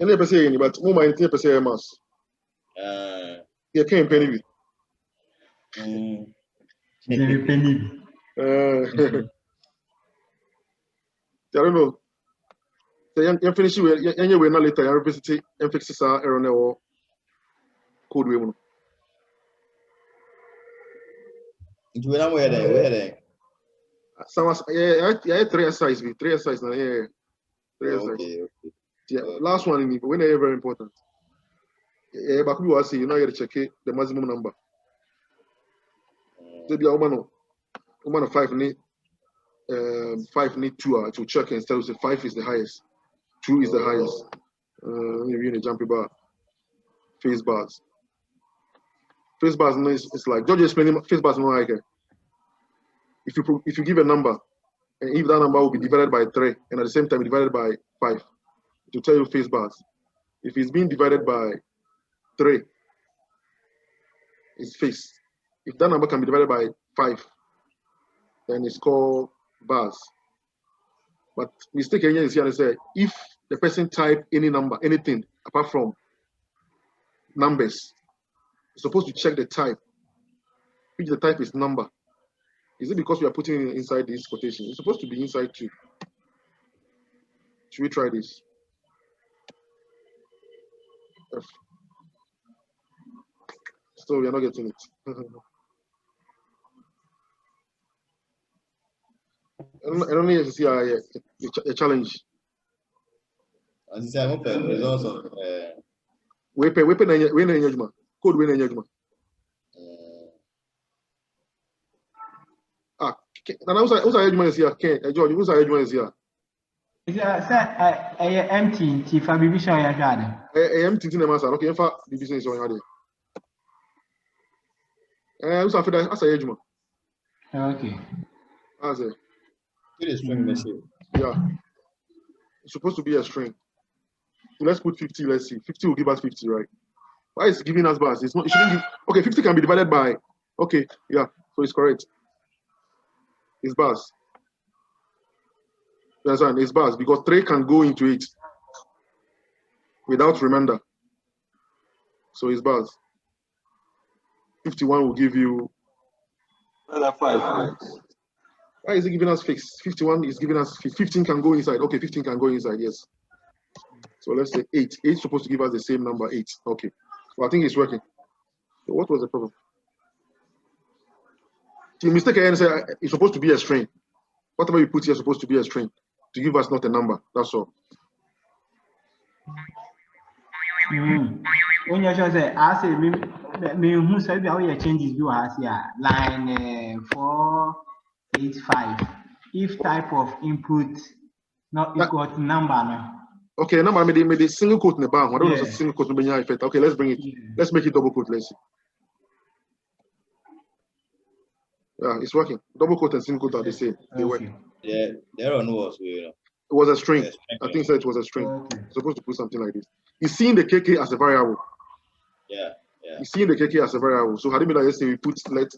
Any person, but more mind 10% mass. You can't penny. Very penny. I don't know. You finish it. Anyway, not later. You visit and fix this error or code we want. Into where there. Some yeah, 3 exercise, 3 exercise now. Yeah, 3 exercise. Okay. Yeah, last one in it, when they're very important. Yeah, but we will see. You know, you check it, the maximum number. So be a woman of 5 need 2 to check instead of say 5 is the highest, 2 is the highest. Maybe in a jumpy bar, face bars. Face bars means it's like George explaining face bars no like if you give a number and if that number will be divided by 3 and at the same time divided by 5, it will tell you face bars. If it's being divided by 3, it's face. If that number can be divided by 5, then it's called bars. But mistake here is here and say if the person type any number, anything apart from numbers, you're supposed to check the type. Which the type is number. Is it because we are putting it inside this quotation? It's supposed to be inside too. Should we try this? F. So we are not getting it. I don't need to see a challenge. As I say, I'm open results of We pay code we engagement. Now who's engagement is here? George, who's engagement is here? Empty. If I be sure you got Empty in the master. Okay, in fact, the business is on here. Who's after that? That's engagement. Okay. That's it. it is string machine. Yeah. It's supposed to be a string. So let's put 50, let's see. 50 will give us 50, right? Why is it giving us bars? It's not, it shouldn't give, okay, 50 can be divided by, okay, yeah, so it's correct. It's bars. You understand? It's bars because 3 can go into it without remainder. So it's bars. 51 will give you another 5. Why is it giving us fixed? 51 is giving us 15 can go inside. Okay, 15 can go inside, yes. So let's say 8. 8 is supposed to give us the same number, 8. Okay. So I think it's working. So what was the problem? The mistake I say it's supposed to be a string. Whatever you put here is supposed to be a string to give us not a number. That's all. When you say, I say, me who said how your changes do as here line 485. If type of input not equal to number now. Okay, number I made a single quote in the bar. What was a single quote in the effect? Okay, let's bring it. Let's make it double quote. Let's see. Yeah, it's working. Double quote and single quote are the same. They work. Yeah, the error was, you know. It was a string. I think so. It was a string. Okay. You're supposed to put something like this. You're seeing the KK as a variable. Yeah. You're seeing the KK as a variable. So how do we like say we put let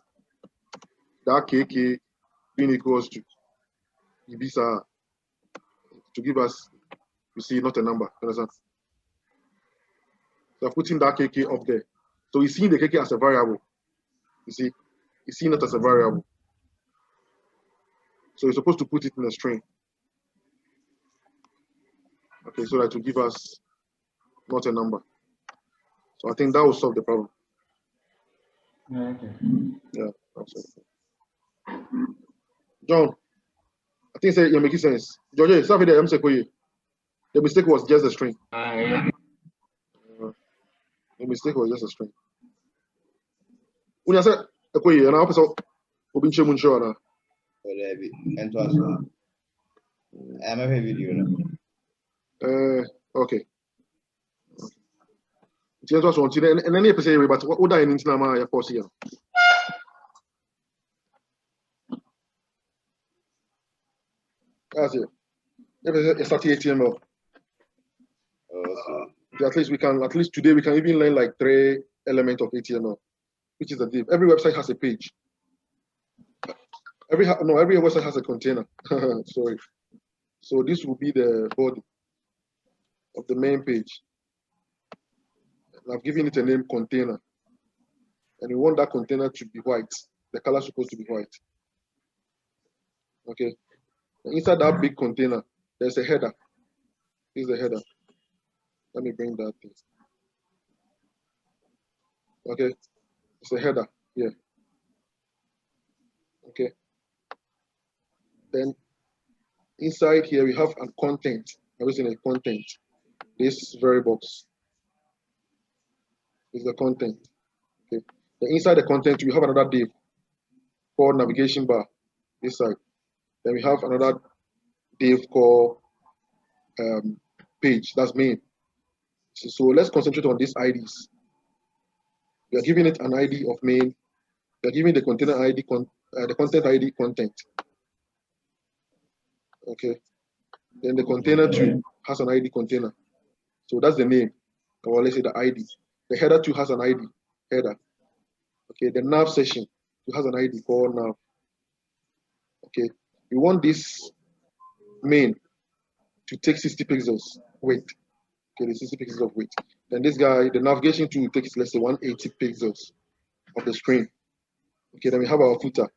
that KK being equals to Ibisa to give us, you see, not a number. Understand? So I'm putting that KK up there. So you see the KK as a variable. You see, you see it as a variable. So you're supposed to put it in a string. Okay, so that will give us not a number. So I think that will solve the problem. Okay. Yeah, that's it. John, I think you're making sense. George, the mistake was just a string. The mistake was just a string. When I said, and I also open Chemunchona. I'm a video. Okay. And then you say, but what I need to know, I force here. That's it. It's at HTML. At least today we can even learn like 3 elements of HTML, which is a div. Every website has a page. Every website has a container. Sorry. So this will be the body of the main page. I've given it a name container. And we want that container to be white. The color is supposed to be white. Okay. And inside that big container, there's a header. Here's the header. Let me bring that thing. Okay. It's a header here. Okay. Then inside here we have a content. Everything is content. This very box is the content. Okay. Then inside the content we have another div called navigation bar. This side. Then we have another div called page. That's main. So let's concentrate on these IDs. We are giving it an ID of main. We are giving the container ID, the content ID content. Okay. Then the container too has an ID container. So that's the name, or let's say the ID. The header too has an ID, header. Okay, the nav session too has an ID called nav. Okay, we want this main to take 60 pixels weight. Okay, the 60 pixels of weight. Then this guy, the navigation tool takes, let's say, 180 pixels of the screen. Okay, then we have our footer.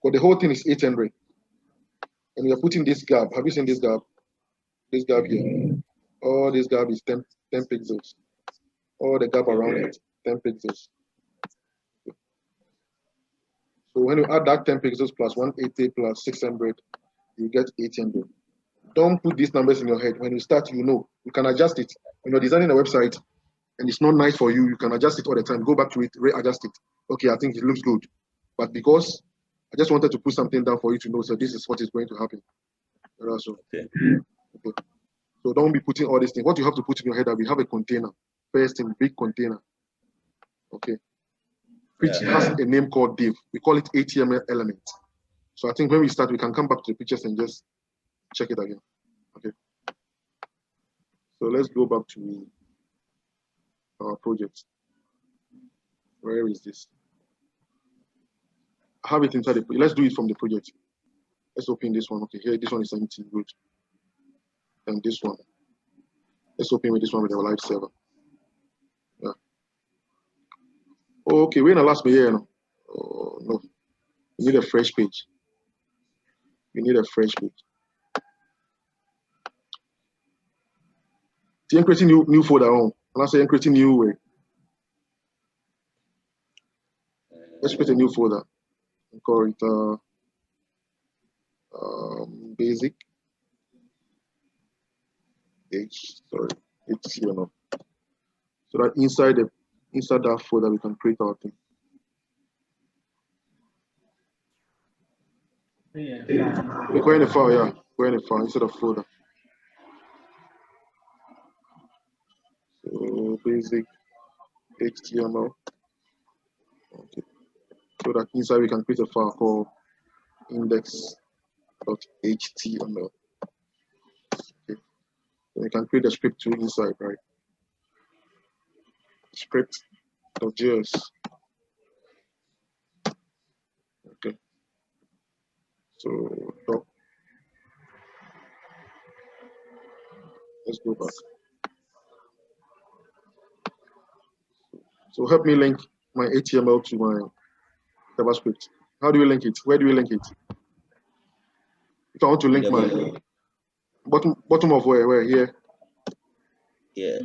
But the whole thing is 800. And we are putting this gap. Have you seen this gap? This gap here. All this gap is 10 pixels. All the gap around it, 10 pixels. So when you add that 10 pixels plus 180 plus 600, you get 800. Don't put these numbers in your head. When you start, you know. You can adjust it. When you're designing a website and it's not nice for you, you can adjust it all the time. Go back to it, readjust it. Okay, I think it looks good. But because I just wanted to put something down for you to know, so this is what is going to happen. Okay. So don't be putting all these things. What you have to put in your head that we have a container. First in big container. Okay. Which has a name called div. We call it HTML element. So I think when we start, we can come back to the pictures and just check it again. Okay. So let's go back to our project. Where is this? I have it inside the project. Let's do it from the project. Let's open this one. Okay, here, this one is empty. Good. And this one. Let's open with this one with our live server. Yeah. Oh, okay, we're in the last year now. Oh, no. We need a fresh page. We need a fresh page. So I'm creating new folder on. And I say I'm creating new way. Let's create a new folder. And call it basic HTML. So that inside that folder we can create our thing. We're going to file, yeah. We're in a file instead of folder. So basic HTML. Okay. So that inside we can create a file called index.html. Okay. Then we can create a script too inside, right? Script.js. Okay. So let's go back. So help me link my HTML to my JavaScript. How do you link it? Where do you link it? If I want to link my bottom of where here? Yeah.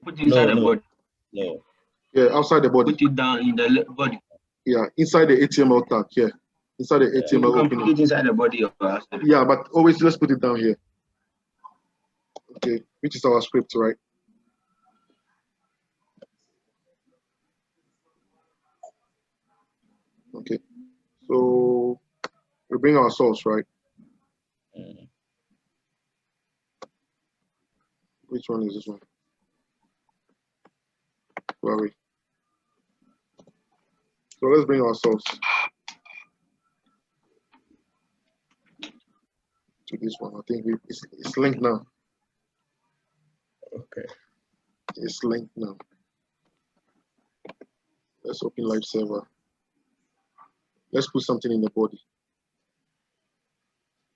Put inside the body. No. Yeah, outside the body. Put it down in the body. Yeah, inside the HTML tag here. Inside the HTML You can opening. put it inside the body of us. Yeah, but always let's put it down here. Okay, which is our script, right? Okay, so we bring our source, right? Which one is this one? Where are we? So let's bring our source to this one. I think it's linked now. Okay. It's linked now. Let's open live server. Let's put something in the body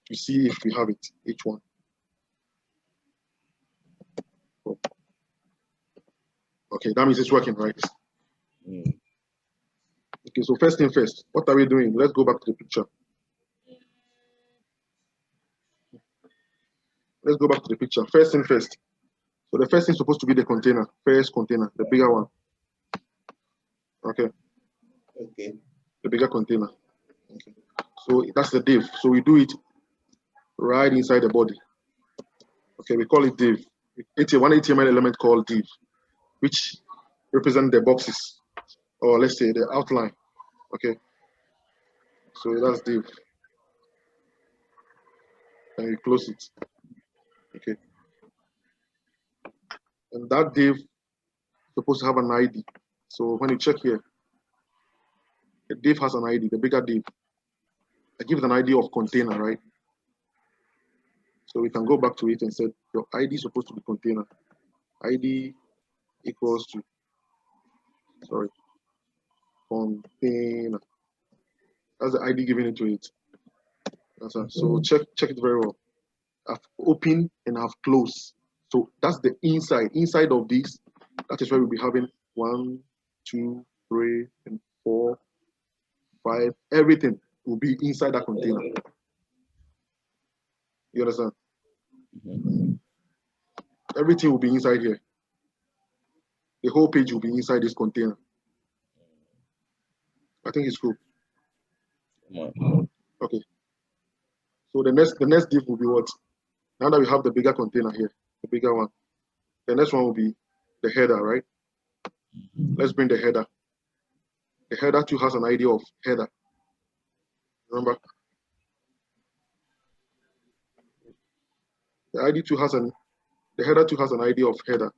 to see if we have it, each one. Oh. Okay, that means it's working, right? Mm. Okay, so first thing first, what are we doing? Let's go back to the picture. Let's go back to the picture. First thing first. So the first thing is supposed to be the container, first container, the bigger one. Okay, Okay. the bigger container. Okay. So that's the div. So we do it right inside the body. Okay, we call it div. One HTML element called div, which represent the boxes, or let's say the outline. Okay, so that's div. And we close it. Okay, and that div is supposed to have an ID. So when you check here, the div has an ID, the bigger div. I give it an ID of container, right? So we can go back to it and say your ID is supposed to be container. ID equals to, sorry, container. That's the ID given into it. That's it. So check it very well. I've opened and I've closed. So that's the inside. Inside of this, that is where we'll be having 1, 2, 3, and 4, 5. Everything will be inside that container. You understand? Mm-hmm. Everything will be inside here. The whole page will be inside this container. I think it's cool. Okay. So the next div will be what? Now that we have the bigger container here, the bigger one, the next one will be the header, right? Let's bring the header. The header too has an ID of header. Remember? The header too has an ID of header.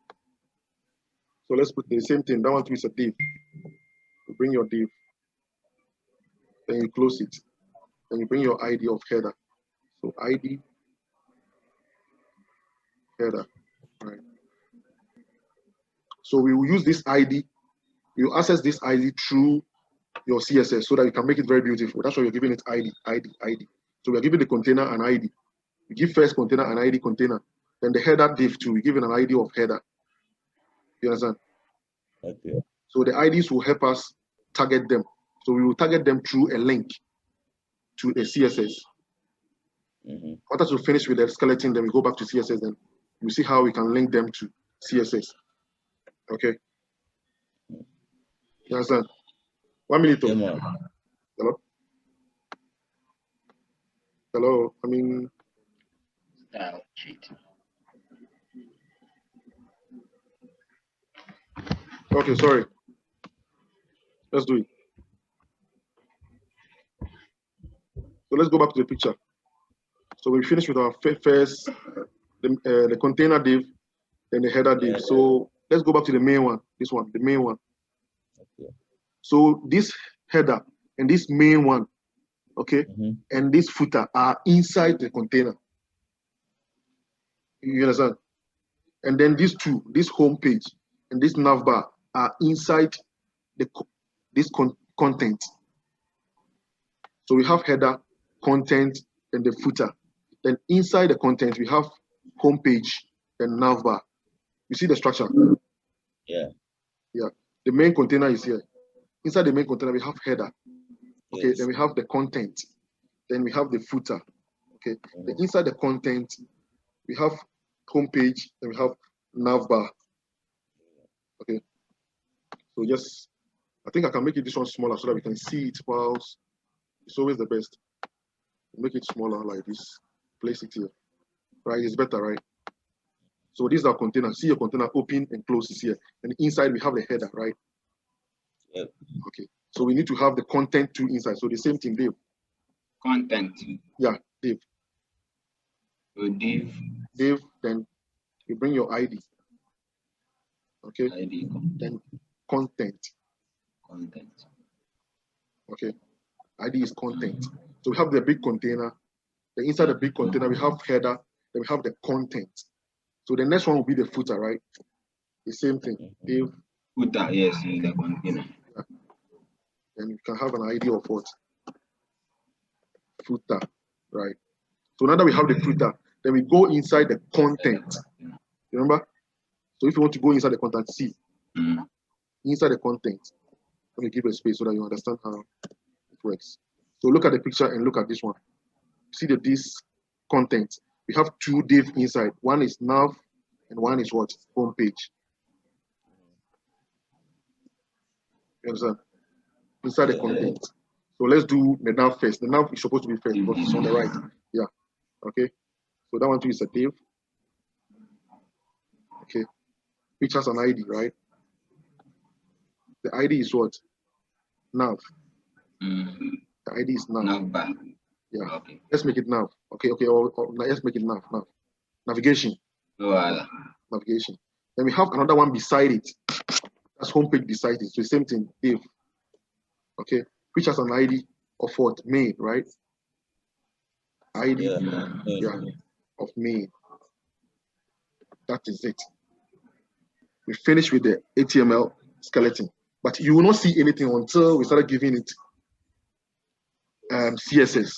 So let's put the same thing. That one too is a div. You bring your div, then you close it, then you bring your ID of header. So ID header, right? So we will use this ID. You access this ID through your CSS so that you can make it very beautiful. That's why you're giving it ID. So we're giving the container an ID. We give first container an ID container. Then the header div too, we give it an ID of header. You understand? Okay. So the IDs will help us target them. So we will target them through a link to a CSS. Mm-hmm. After we finish with the skeleton, then we go back to CSS. Then you see how we can link them to CSS. Okay. You understand? 1 minute. Yeah, Hello? Hello? I mean, Style sheet. okay, sorry. Let's do it. So let's go back to the picture. So we finished with our first, the container div, then the header div. So let's go back to the main one, this one, the main one. Okay. So this header and this main one, okay, and this footer are inside the container. You understand? And then these two, this home page and this navbar are inside this content. So we have header, content, and the footer. Then inside the content, we have home page and navbar. You see the structure? Yeah. Yeah. The main container is here. Inside the main container, we have header. Okay. Yes. Then we have the content. Then we have the footer. Okay. Then inside the content, we have home page. Then we have navbar. Okay. So yes, I think I can make it this one smaller so that we can see it whilst it's always the best. Make it smaller like this. Place it here. Right? It's better, right? So this is our container. See your container open and close is here. And inside we have the header, right? Yep. Okay. So we need to have the content too inside. So the same thing, Dave. Content. Yeah, Dave. So div. Dave, then you bring your ID. Okay. ID. Then content. Content. Okay. ID is content. So we have the big container. Then inside the big container, we have header. Then we have the content. So the next one will be the footer, right? The same thing. Dave. Footer, yes, in the container. Yeah. And you can have an ID of what? Footer, right? So now that we have the footer, then we go inside the content. You remember? So if you want to go inside the content, see, Inside the content, let me give a space so that you understand how it works. So look at the picture and look at this one. See that this content, we have two div inside. One is nav and one is what? Home page. You understand? Inside the content. So let's do the nav first. The nav is supposed to be first because it's on the right. Yeah. Okay. So that one too is a div. Okay. Which has an ID, right? The ID is what? Nav. The ID is nav. Nav. Yeah. Okay. Let's make it nav. Okay. Okay. Or let's make it nav. Nav. Navigation. Navigation. Then we have another one beside it. That's homepage beside it. So same thing. Div. Okay. Which has an ID of what? Main, right? ID. Yeah. Of main. That is it. We finish with the HTML skeleton, but you will not see anything until we started giving it CSS.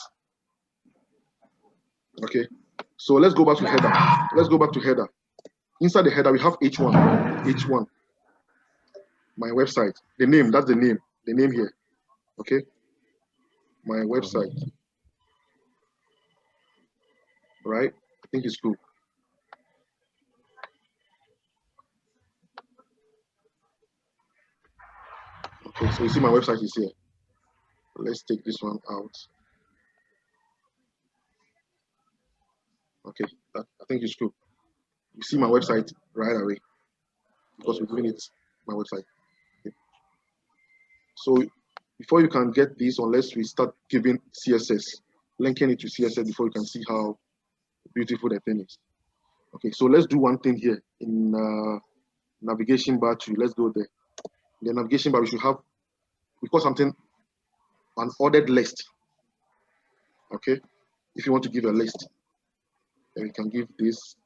Okay, so let's go back to header. Let's go back to header. Inside the header, we have H1. H1. My website. The name, that's the name. The name here. Okay. My website. Right? I think it's cool. Okay, so you see my website is here. Let's take this one out. Okay, I think it's cool. You see my website right away because we're doing it my website. Okay. So before you can get this, unless we start giving CSS, linking it to CSS before you can see how beautiful the thing is. Okay, so let's do one thing here in navigation bar 2. Let's go there. In the navigation bar, we should have, we call something an ordered list. Okay, if you want to give a list, then we can give this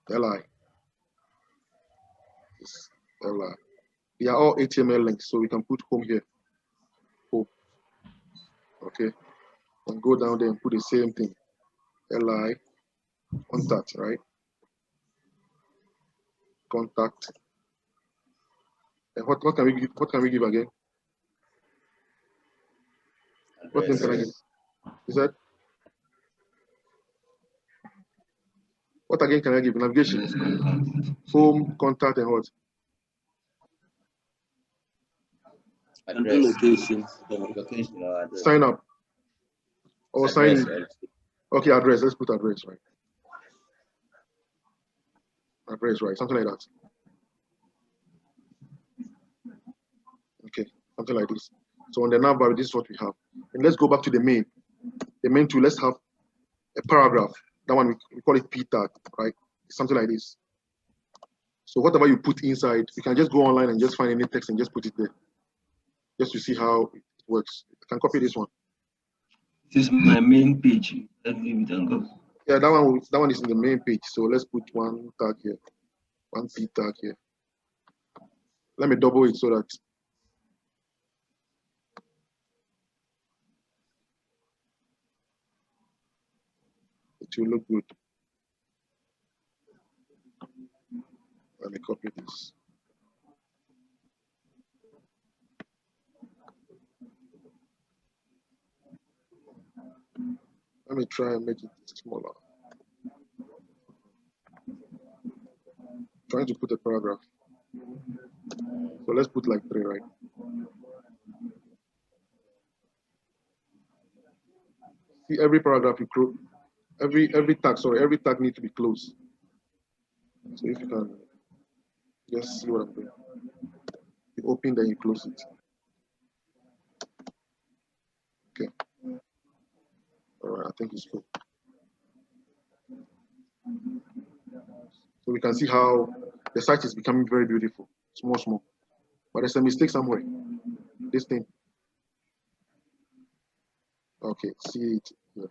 li. This li. They are all HTML links, so we can put home here. Home. Okay, and go down there and put the same thing. Li contact, right? Contact. And what can we give? What can we give again? What name can I give? Is that what again can I give? Navigation, home, contact, and what? Address. Location. Location or address. Sign up or sign Address, in. right? Okay, address. Let's put address, right? Address, right? Something like that. Okay, something like this. So on the nav bar, this is what we have. And let's go back to the main. The main tool, let's have a paragraph. That one we call it P tag, right? Something like this. So whatever you put inside, you can just go online and just find any text and just put it there. Just to see how it works. I can copy this one. This is my main page. Let's leave it and go. Yeah, that one is in the main page. So let's put one tag here, one P tag here. Let me double it so that it will look good. Let me copy this. Let me try and make it smaller. Trying to put a paragraph. So let's put like 3, right? See, every paragraph you close, every tag needs to be closed. So if you can just see what I'm doing. You open, then you close it. Okay. All right, I think it's cool. So we can see how the site is becoming very beautiful. Small. But there's a mistake somewhere. This thing. Okay, see it here.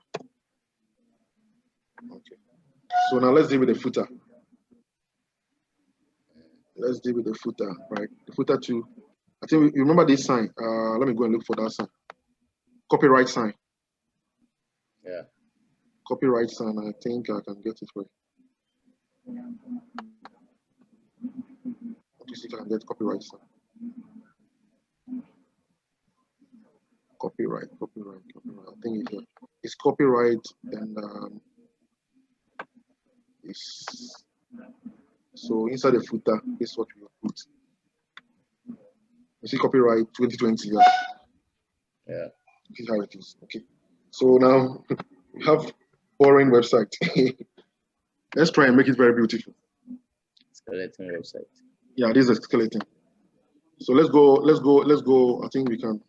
Okay. So now let's deal with the footer. Let's deal with the footer, right? The footer too. I think you remember this sign. Let me go and look for that sign. Copyright sign. Yeah. Copyright sign. I think I can get it right. to see if I can get copyright. Copyright. I think it's copyright and it's so inside the footer. This is what we put. You see copyright 2020. Yeah. This is how it is. Okay. So now we have boring website. Let's try and make it very beautiful. Skeleton website. Yeah, this is a skeleton. So let's go. I think we can.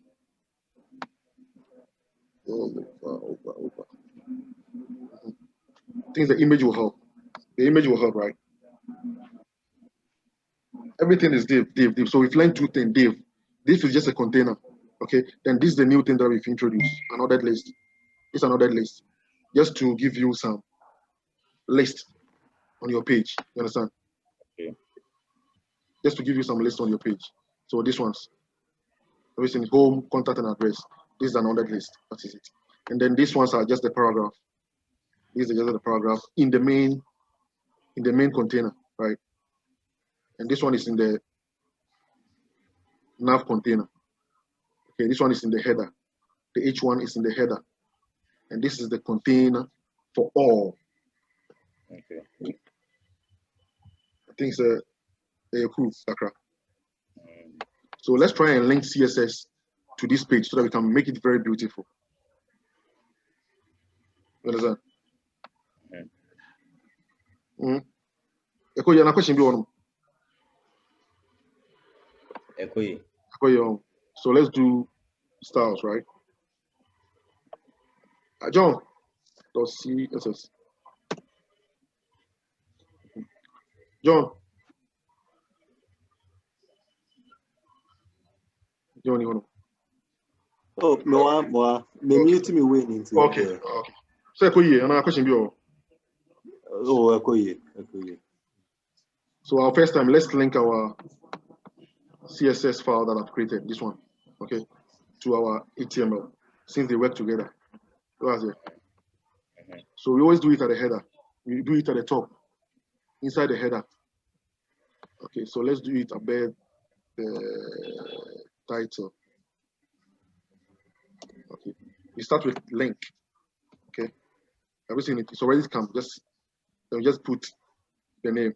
Over. I think the image will help. The image will help, right? Everything is div. So we've learned two things, div. This is just a container. Okay. Then this is the new thing that we've introduced. Another list. It's another list. Just to give you some list on your page. You understand? Okay. Just to give you some list on your page. So this one's everything, home, contact, and address. This is another list. That is it. And then these ones are just the paragraph. These are just the paragraph in the main container, right? And this one is in the nav container. Okay, this one is in the header. The H1 is in the header. And this is the container for all. Okay. I think it's a cool, Sakra. So let's try and link CSS to this page so that we can make it very beautiful. You understand? Echo, you're not question beyond. Echo. So let's do styles, right? John, .css. John, you want to? Oh, me mute me waiting. Okay. So Echo, you're not question beyond. Oh, Echo. So our first time, let's link our CSS file that I've created, this one, okay, to our HTML, since they work together. So we always do it at the header. We do it at the top, inside the header. Okay, so let's do it above the title. Okay, we start with link. Okay, everything it's already come. Then just put the name.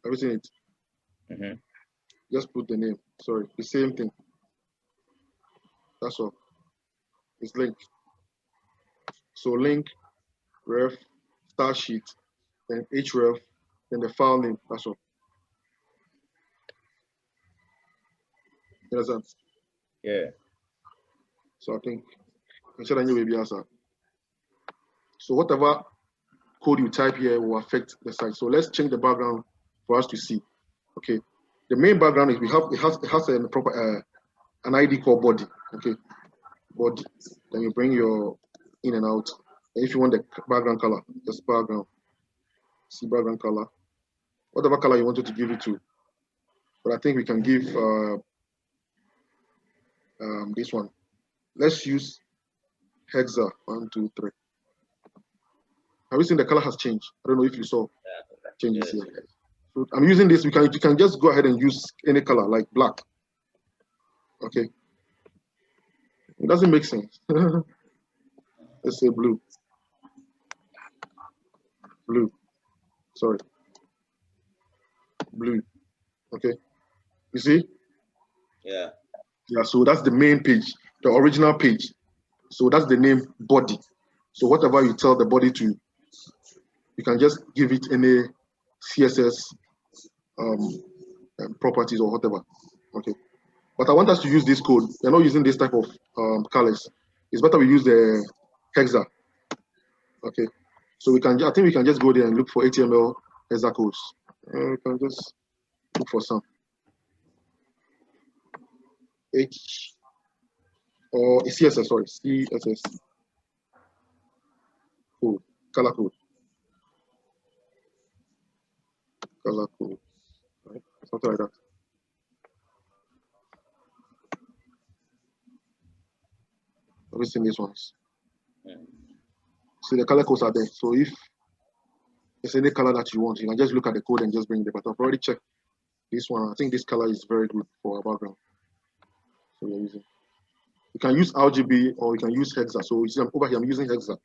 Everything just put the name. Sorry, the same thing. That's all. It's link. So link, ref, start sheet, then href, then the file name. That's all. You understand? Yeah. So I think instead of new answer. So whatever code you type here will affect the site. So let's change the background for us to see. Okay. The main background is it has a proper an ID called body. Okay. Body. Then you bring your in and out. And if you want the background color, just background. See background color. Whatever color you wanted to give it to. But I think we can give this one. Let's use hexa 1, 2, 3. Have you seen the color has changed? I don't know if you saw changes here. So I'm using this. You can just go ahead and use any color like black. Okay. It doesn't make sense. Let's say blue. Blue. Sorry. Blue. Okay. You see? Yeah. Yeah, so that's the main page, the original page. So that's the name body. So whatever you tell the body to, you can just give it any CSS properties or whatever. Okay. But I want us to use this code. We're not using this type of colors. It's better we use the hexa. Okay. So I think we can just go there and look for HTML hexa codes. We can just look for some. Or CSS, sorry, CSS code, color code, right? Something like that. Have you seen these ones? See, the color codes are there. So if there's any color that you want, you can just look at the code and just bring it. But I've already checked this one. I think this color is very good for our background. So we're using. You can use RGB or you can use hexa. So you see, over here I'm using hexa.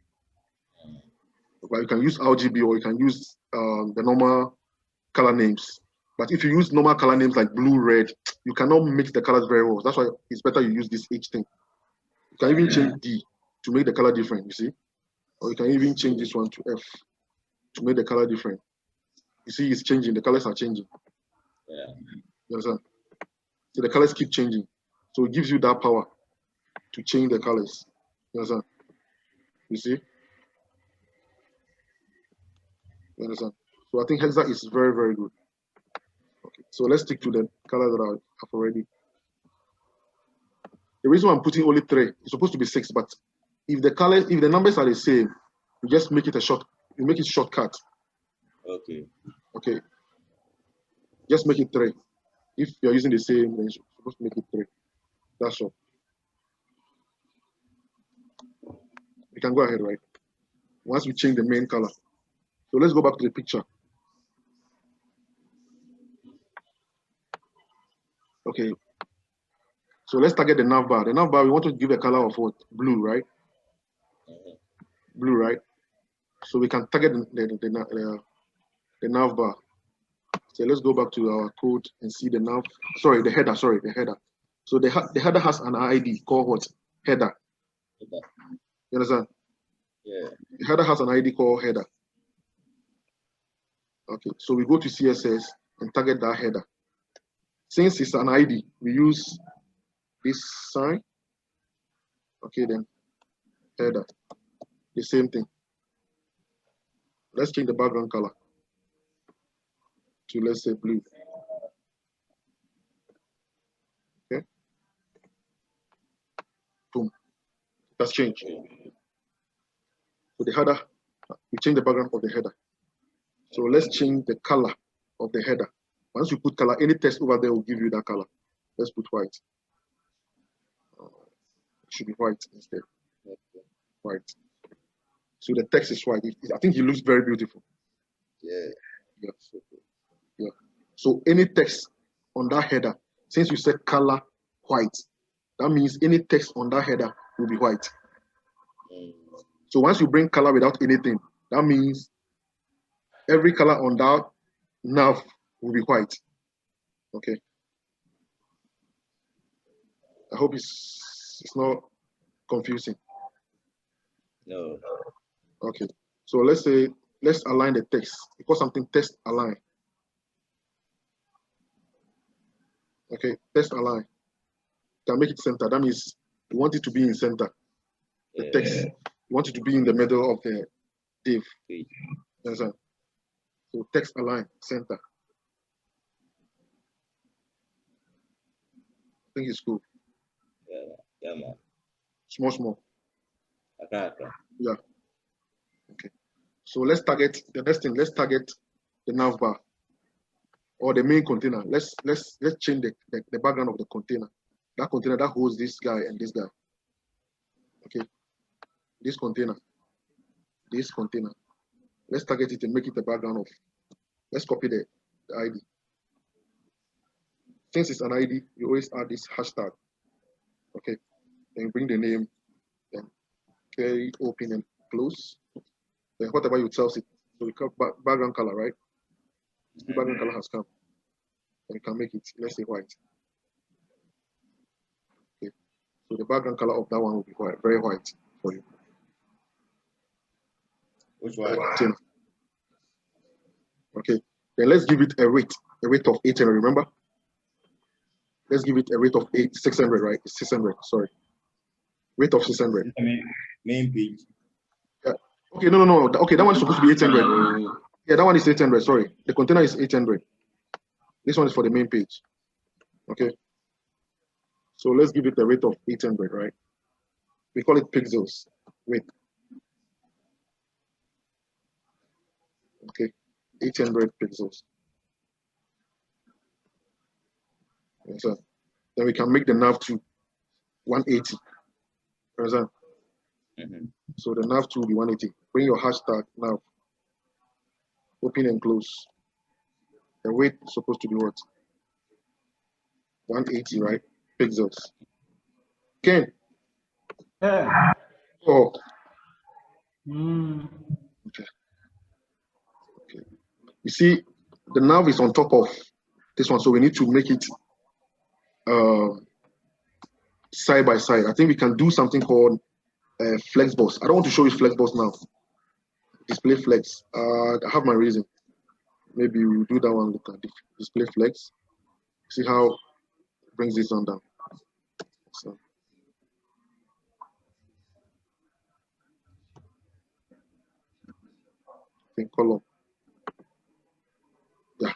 But you can use RGB or you can use the normal color names. But if you use normal color names like blue, red, you cannot mix the colors very well. That's why it's better you use this H thing. You can even change D to make the color different, you see? Or you can even change this one to F to make the color different. You see, it's changing, the colors are changing. Yeah. You understand? So the colors keep changing. So it gives you that power to change the colors. You understand? You see? You understand? So I think hexa is very, very good. Okay, so let's stick to the color that I have already. The reason why I'm putting only 3, it's supposed to be 6, but if the numbers are the same, you just make it you make it shortcut. Okay. Okay. Just make it 3. If you're using the same, then you're supposed to make it 3. That's all. We can go ahead, right? Once we change the main color. So let's go back to the picture. Okay. So let's target the navbar. The navbar, we want to give a color of what? Blue, right? Blue, right? So we can target the navbar. So let's go back to our code and see the header. So the header has an ID called what? Header. You understand? Yeah. The header has an ID called header. Okay, so we go to CSS and target that header. Since it's an ID, we use this sign. Okay, then header. The same thing. Let's change the background color to, let's say, blue. Okay. Boom. That's changed. So the header, we change the background of the header. So let's change the color of the header. Once you put color, any text over there will give you that color. Let's put white. It should be white instead. White. So the text is white. I think it looks very beautiful. Yeah. Yeah. So any text on that header, since you said color white, that means any text on that header will be white. So once you bring color without anything, that means every color on that nav will be white. Okay. I hope it's not confusing. No. Okay. So let's align the text. Because something text align. Okay, text align. Can make it center. That means you want it to be in center. The text. You want it to be in the middle of the div. Understand? So text align, center. I think it's cool. Yeah, man. Small. Okay. Yeah. Okay. So let's target the next thing. Let's target the navbar or the main container. Let's change the background of the container. That container that holds this guy and this guy. Okay. This container. Let's target it and make it the background of. Let's copy the ID. Since it's an ID, you always add this hashtag. Okay. Then bring the name. Then carry open and close. Then whatever you tell it. So we call background color, right? The background color has come. And you can make it, let's say, white. Okay. So the background color of that one will be white, very white for you. Which one? Okay. Then let's give it a rate of 800. Remember? Let's give it a rate of 600, right? It's 600. Sorry. Rate of 600. Main page. Yeah. Okay. No. Okay, that one is supposed to be 800. Yeah, that one is 800. Sorry, the container is 800. This one is for the main page. Okay. So let's give it a rate of 800, right? We call it pixels. Wait. Okay. 800 pixels. So then we can make the nav to 180. Understand? So the nav to will be 180. Bring your hashtag nav. Open and close. The weight is supposed to be what? 180, right? Pixels. Ken. Yeah. Oh. Mm. Okay. Okay. You see, the nav is on top of this one, so we need to make it side by side. I think we can do something called flexbox. I don't want to show you flexbox now. Display flex. I have my reason. Maybe we'll do that one. Look at display flex. See how it brings this on down. So. In column. Yeah.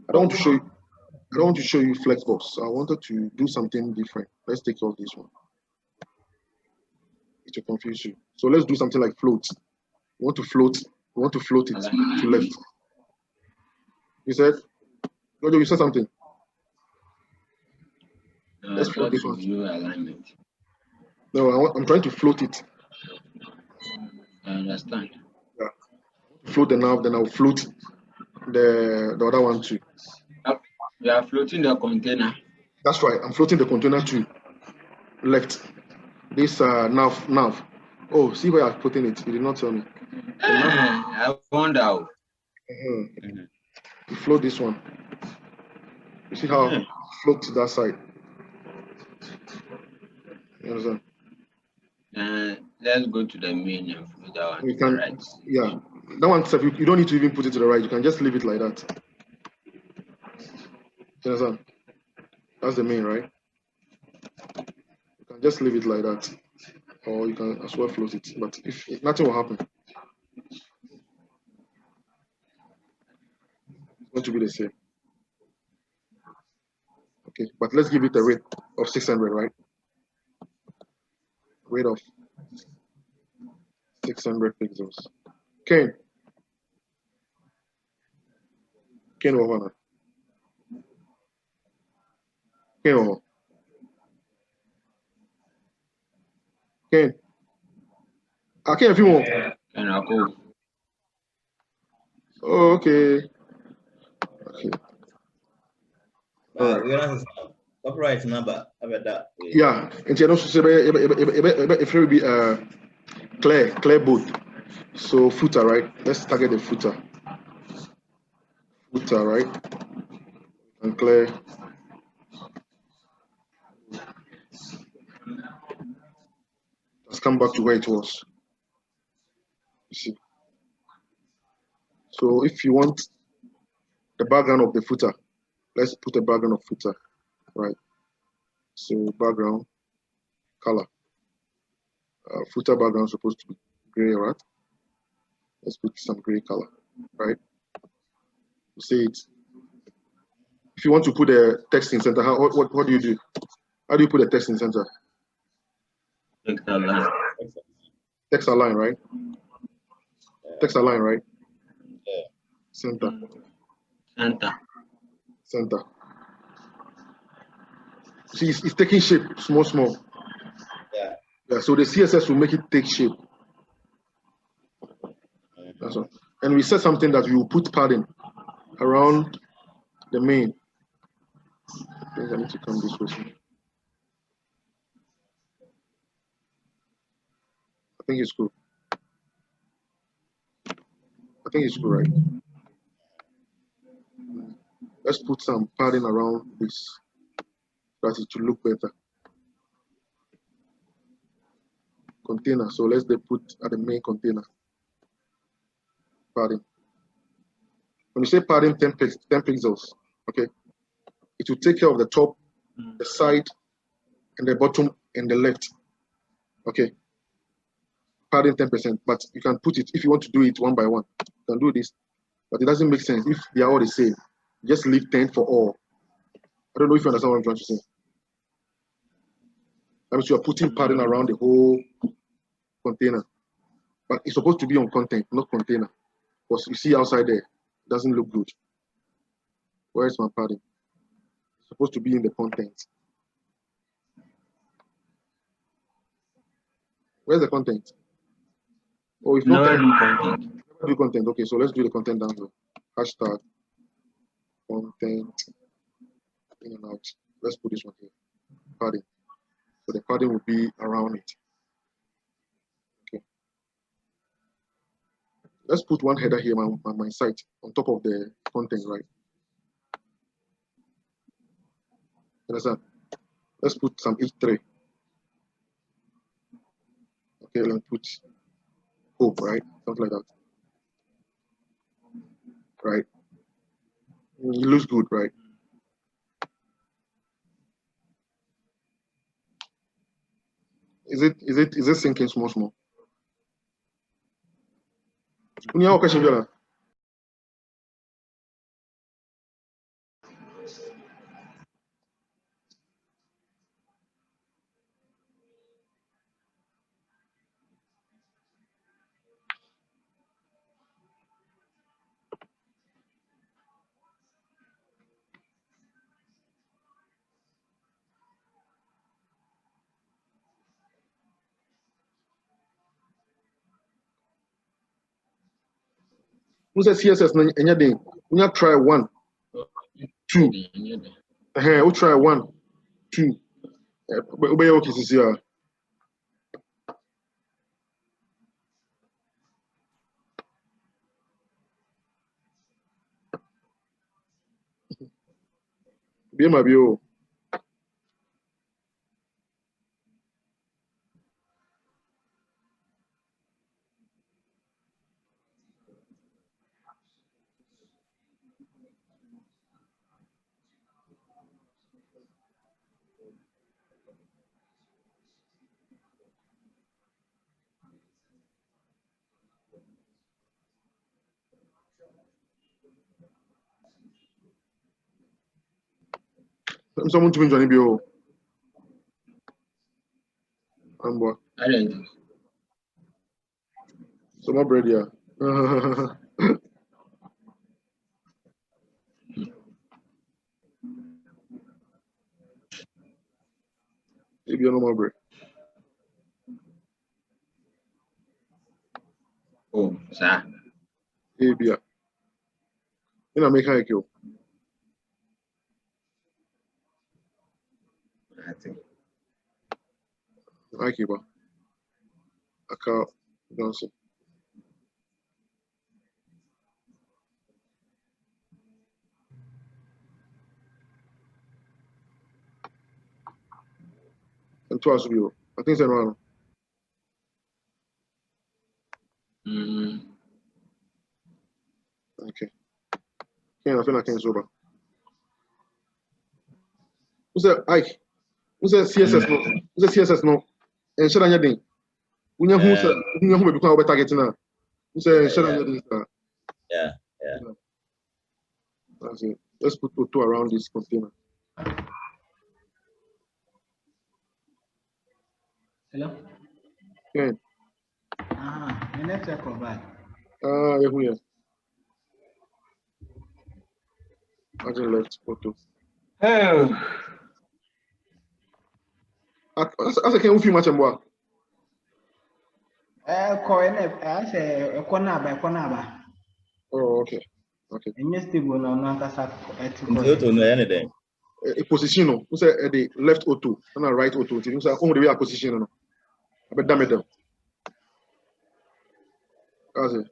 I don't want to show you. I don't want to show you flexbox. So I wanted to do something different. Let's take off this one. It will confuse you. So let's do something like float. You want to float. You want to float it to left. You said, Jojo, you said something. Let's float this one. Alignment. No, I'm trying to float it. I understand. Yeah. Float the nav, then I'll float the other one too. You are floating the container. That's right. I'm floating the container to left. This nav. Oh, see where I'm putting it. You did not tell me. I wonder how. You float this one. You see how I float to that side. You understand? Let's go to the main and float that one. We can, right. Yeah. That one, you don't need to even put it to the right. You can just leave it like that. You understand? That's the main, right? You can just leave it like that. Or you can as well float it. But if nothing will happen. It's going to be the same. Okay, but let's give it a rate of 600, right? Rate of 600 pixels. Ken over. Ken over. Ken. I can't feel more. And I'll go. Oh, okay. Okay. All right. Copyright number about that. Yeah, and you know, if it will be clear both. So footer, right? Let's target the footer. Footer, right? And clear. Let's come back to where it was. You see. So if you want the background of the footer, let's put a background of footer, right? So background, color. Footer background is supposed to be gray, right? Let's put some gray color, right? You see it. If you want to put a text in center, what do you do? How do you put a text in center? Text align. Text align, right? Text align, right? Yeah. Center. See, it's taking shape, small. Yeah. So the CSS will make it take shape. That's all. And we said something that we will put padding around the main. I think I need to come this way. I think it's cool. Right? Let's put some padding around this, so that it should look better. Container. So let's put at the main container. Padding. When you say padding 10 pixels, okay, it will take care of the top, the side, and the bottom and the left. Okay. Padding 10%, but you can put it if you want to do it one by one. You can do this, but it doesn't make sense if they are all the same. Just leave 10 for all. I don't know if you understand what I'm trying to say. That means you are putting padding around the whole container, but it's supposed to be on content, not container. Because you see outside there, it doesn't look good. Where is my padding? It's supposed to be in the content. Where's the content? Oh, it's not content. Never Do content. Okay, so let's do the content down here. Hashtag content in and out. Let's put this one here. Padding. So the padding will be around it. Okay. Let's put one header here on my site on top of the content, right? Understand? Let's put some H3. Okay, let's put hope, right? Something like that. Right? It looks good, right? Is it sinking small? Any other question, Viola? Who says CSS? Anything? We try 1, 2. We try 1, 2. Obey okay, here. Be my bio. Someone to me join bio. Ambo. I don't. So my bread here. Maybe no more bread. Oh, sir. Maybe. You make high kill. I think. I keep I can't Johnson. And twice you. I think it's around. Okay. I feel like it's over. Who's that Ike? Who's that CSS no? Who's that CSS no? And shut on your thing. When you who become over targeting now. Who's that shut on your thing? Yeah. That's it. Let's put two around this container. Hello? Okay. The network of that. Yeah. Imagine left photo. Oh. As I can feel much more. Oh, okay. And yes, stable no Nankasa Into no anything. A position, no. Who say the left auto and a right auto. You say only the way a position, no. I bet damn it them. That's it.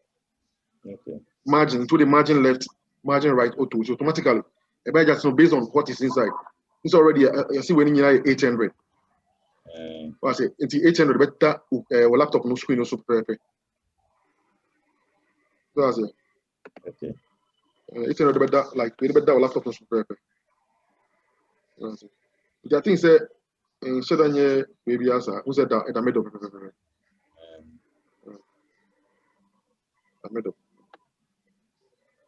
Okay. Margin to the margin left, margin right auto. So automatically, a just know based on what is inside. It's already you see when you are 800. I say into 800 better laptop no screen no super perfect. So I say. Okay. 800 better like better laptop no super perfect. I think say instead of maybe answer who said that at the middle. Middle.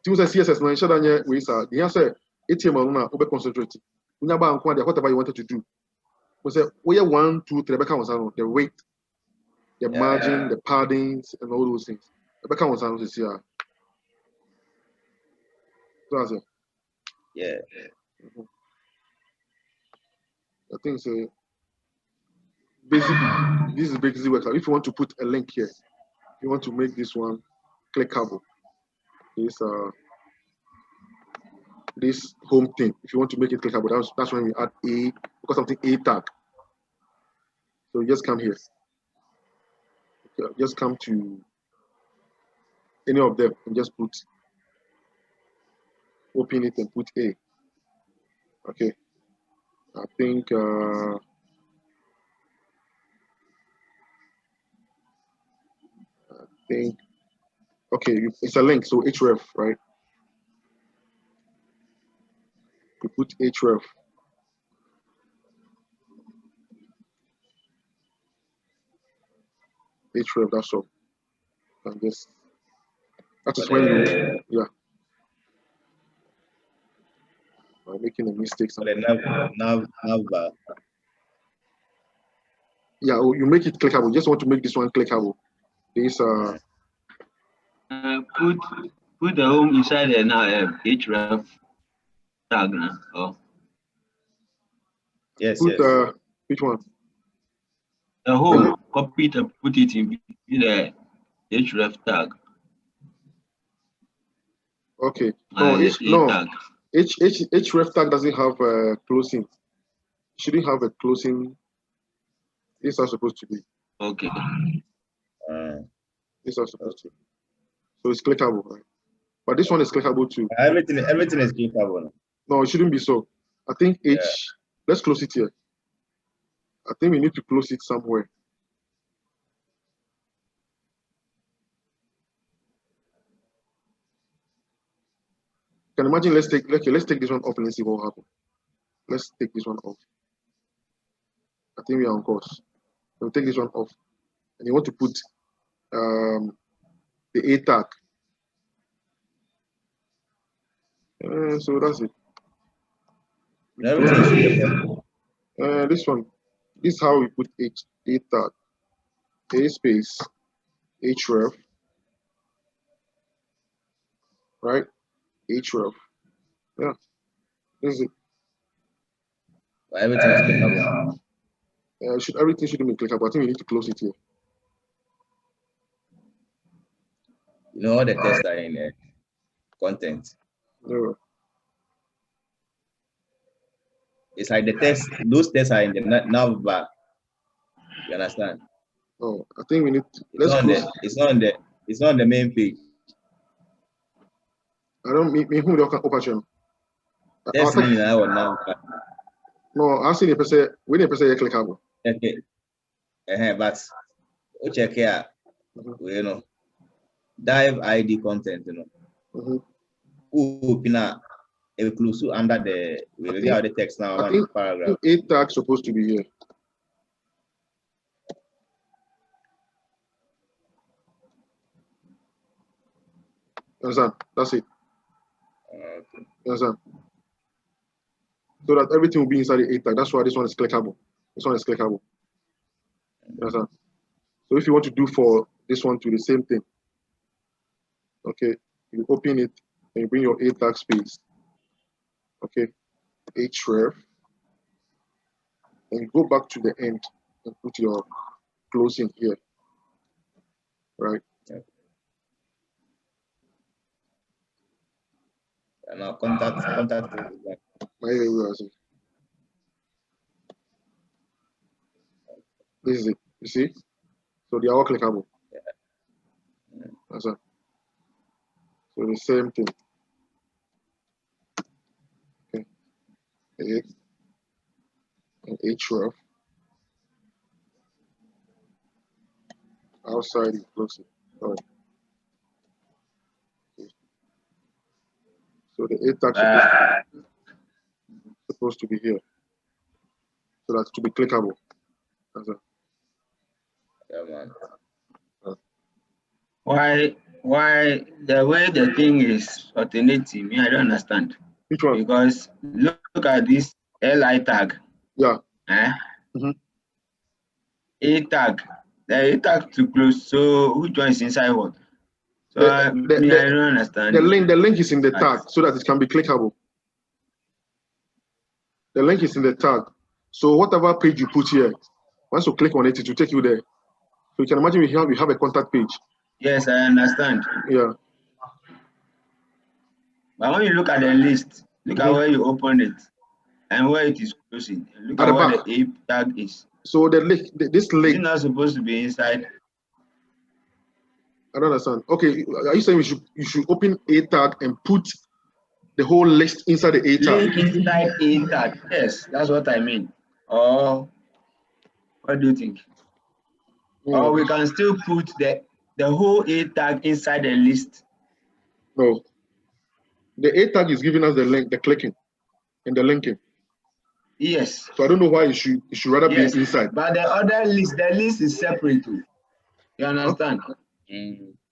Things like CSS no instead of we say the answer HTML no over concentrate. When you buy whatever you wanted to do. We say we have 1, 2, 3 the weight, the margin, the paddings, and all those things. Rebecca was on this year. So Yeah. I think so. Basic, this is basic work. If you want to put a link here, you want to make this one clickable. This home thing. If you want to make it clickable, that's when we add a, because something a tag. So you just come here. Okay, just come to any of them and just open it and put a. Okay. I think okay, it's a link, so href, right? You put href. Href, that's all. And this, that is when you, yeah. I'm making a mistake. Nav. Yeah, you make it clickable. Just want to make this one clickable. This put the home inside the href tag now. Oh. Yes, put yes. Which one? The home, copy it and put it in the href tag. Okay. No, href tag doesn't have a closing. It shouldn't have a closing. This is supposed to be. Okay. This is supposed to be. So it's clickable, right? But this one is clickable too. Everything is clickable. No, it shouldn't be so. I think let's close it here. I think we need to close it somewhere. Can imagine, let's take this one off and let's see what will happen. Let's take this one off. I think we are on course. We'll take this one off. And you want to put the A tag. So that's it. This one. This is how we put A tag. A space href. Right? href. Yeah. This is it. Everything is clickable. Everything should be clickable. I think we need to close it here. You know, all the tests are in content. No. It's like the tests, those tests are in the navbar. You understand? Oh, I think we need to, it's not on the main page. I don't mean who they can open. That's me now or navbar. No, I see the person. We need person clickable. Okay. But check here. You know, dive ID content. You know, open a exclusive under the the text now. I think paragraph. A tag supposed to be here. Understand? That's it. Okay. Understand? So that everything will be inside the A tag. That's why this one is clickable. This one is clickable. Understand? So if you want to do for this one to the same thing, okay, you open it and you bring your A tag space. Okay, href, and you go back to the end and put your closing here. Right? Yeah. And now contact. This is it. You see? So they are all clickable. Yeah. That's it. So the same thing. Okay. And href. Outside you close it. All right. Okay. So the A tag supposed to be here. So that's to be clickable. That's it. Yeah, man. Why the way the thing is alternating me, I don't understand. Which one? Because look at this li tag. Yeah. A tag. The A tag to close. So which one is inside what? So I don't understand. The link is in the tag so that it can be clickable. The link is in the tag. So whatever page you put here, once you click on it, it will take you there. So you can imagine we have a contact page. Yes, I understand. Yeah. But when you look at the list, look at where you open it and where it is closing. Look At at the where back. the A tag is. So the link, this Is link, it not supposed to be inside? I don't understand. Okay, are you saying you should open A tag and put the whole list inside the A tag? Link inside A tag. Yes, that's what I mean. Or what do you think? Or we can still put the whole A tag inside the list. No. The A tag is giving us the link, the clicking, and the linking. Yes. So I don't know why it should rather be inside. But the other list, the list is separate too. You understand?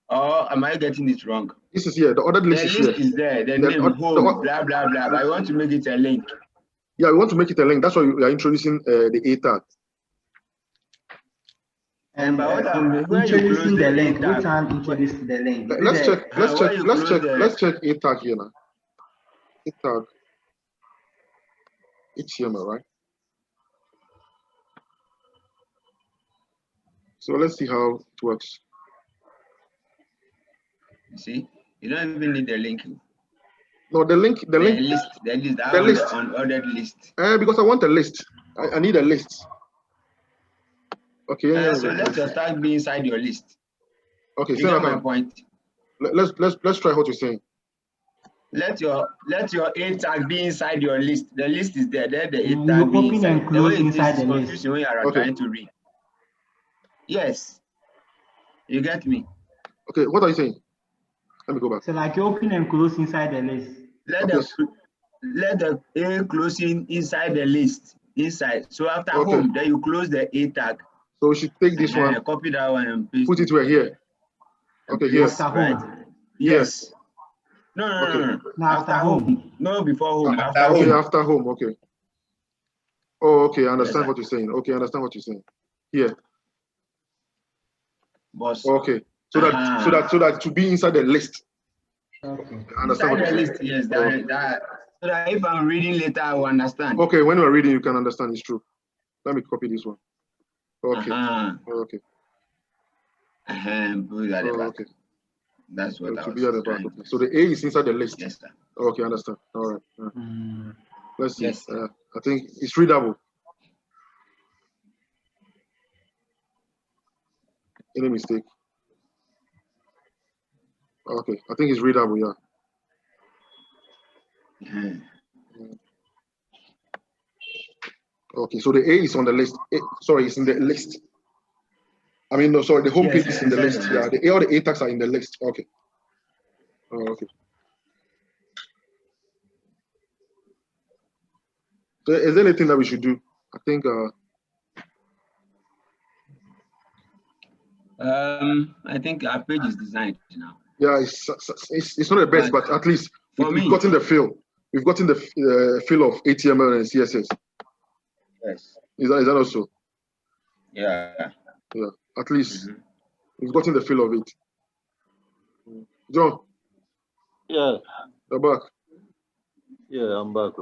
Or am I getting it wrong? This is here. The other list The is list here. is there. The name, home, blah blah blah. But I want to make it a link. Yeah, we want to make it a link. That's why we are introducing the A tag. And where you introducing close the A link. tag? Which one introduced the link? Let's check A tag here now. A tag. HTML, right? So let's see how it works. You see, you don't even need the link. No, the list, unordered list. Because I want a list. I need a list. Okay. So let your tag be inside your list. Okay, you get my point. Let's try what you're saying. Let your A tag be inside your list. The list is there. Then the A tag you be open inside. and close inside the list. Confusing when you are trying to read. Yes. You get me? Okay, what are you saying? Let me go back. So like you open and close inside the list. Let the A closing inside the list. Inside. So after home, then you close the A tag. So we should take this one, copy that one and paste put it right here. Okay, yes. After home. Yes. No. After home. No, before home. After home. Okay. Oh, okay. I understand what you're saying. Okay, I understand what you're saying. Here. Boss. Okay. So that to be inside the list. Okay. I understand what you're saying. List, yes. So that if I'm reading later, I will understand. Okay, when you are reading, you can understand. It's true. Let me copy this one. Okay. Okay. Okay. That's what I was be at the back. Okay. So the A is inside the list. Yes, sir. Okay, understand. All right. Let's see. Yes. I think it's readable. Any mistake? Okay, I think it's readable. Yeah. Okay, so the A is on the list. It's in the list. I mean, no, sorry, the home page is in the list. Yeah, the A or the A tags are in the list. Okay. Okay. So is there anything that we should do? I think. I think our page is designed now. Yeah, it's not the best, but at least we've gotten the feel. We've gotten the feel of HTML and CSS. Yes. Is that also? Yeah. Yeah. At least we've gotten the feel of it. John. Yeah. You're back. Yeah, I'm back.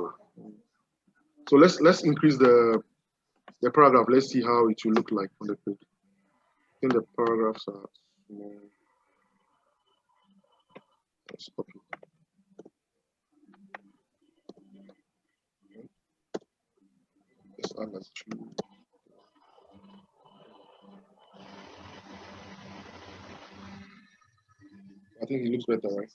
So let's increase the paragraph. Let's see how it will look like on the page. I think the paragraphs are small. Let's copy. Let's add as 2. I think it looks better, right?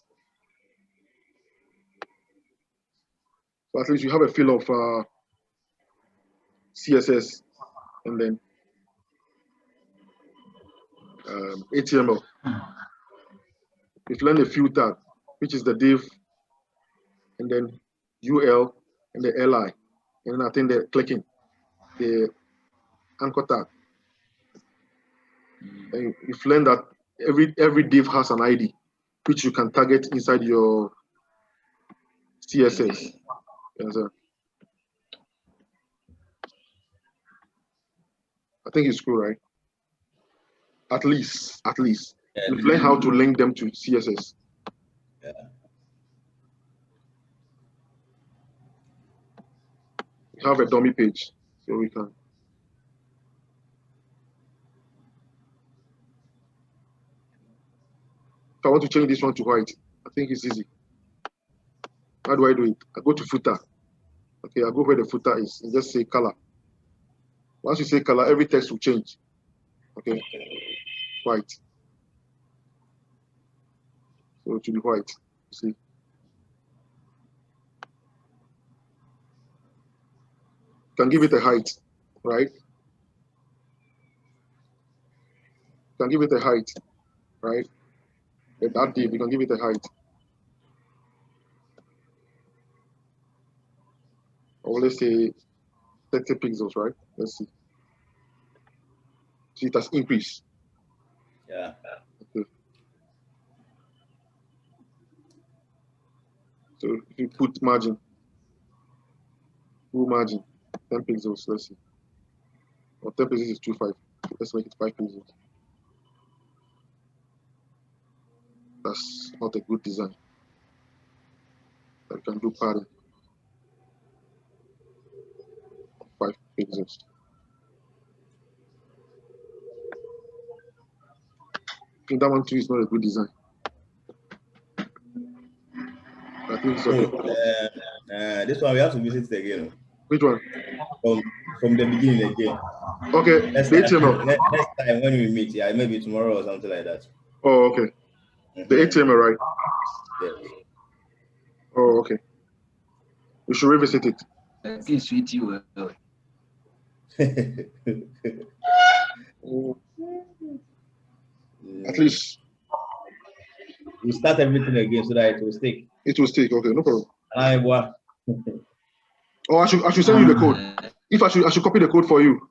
So at least you have a feel of CSS and then HTML. We've learned a few tags, which is the div, and then UL, and the LI, and then I think the clicking, the anchor tag. And you've learned that every div has an ID, which you can target inside your CSS. Yes, sir. I think it's cool, right? At least. You've learned how to link them to CSS. Yeah. We have a dummy page, so we can. I want to change this one to white, I think it's easy. How do I do it? I go to footer. Okay, I go where the footer is and just say color. Once you say color, every text will change. Okay, white. So it will be white. See. You can give it a height, right? You can give it a height, right? That div, you can give it a height. Or let's say 30 pixels, right? Let's see. See, it has increased. Yeah. Okay. So if you put margin, full margin, 10 pixels, let's see. Or 10 pixels is 2.5. Let's make it 5 pixels. That's not a good design. I can do padding. 5 pixels. I think that one too is not a good design. I think it's okay. This one we have to visit it again. Which one? From the beginning again. Okay, Next the time, HTML. next time when we meet, yeah, maybe tomorrow or something like that. Oh, okay. The HTML, right? Yes. Oh, okay. We should revisit it. Okay, sweetie. At least we start everything again so that it will stick. it will stick. Okay, no problem. Oh, I should send you the code. If I should copy the code for you.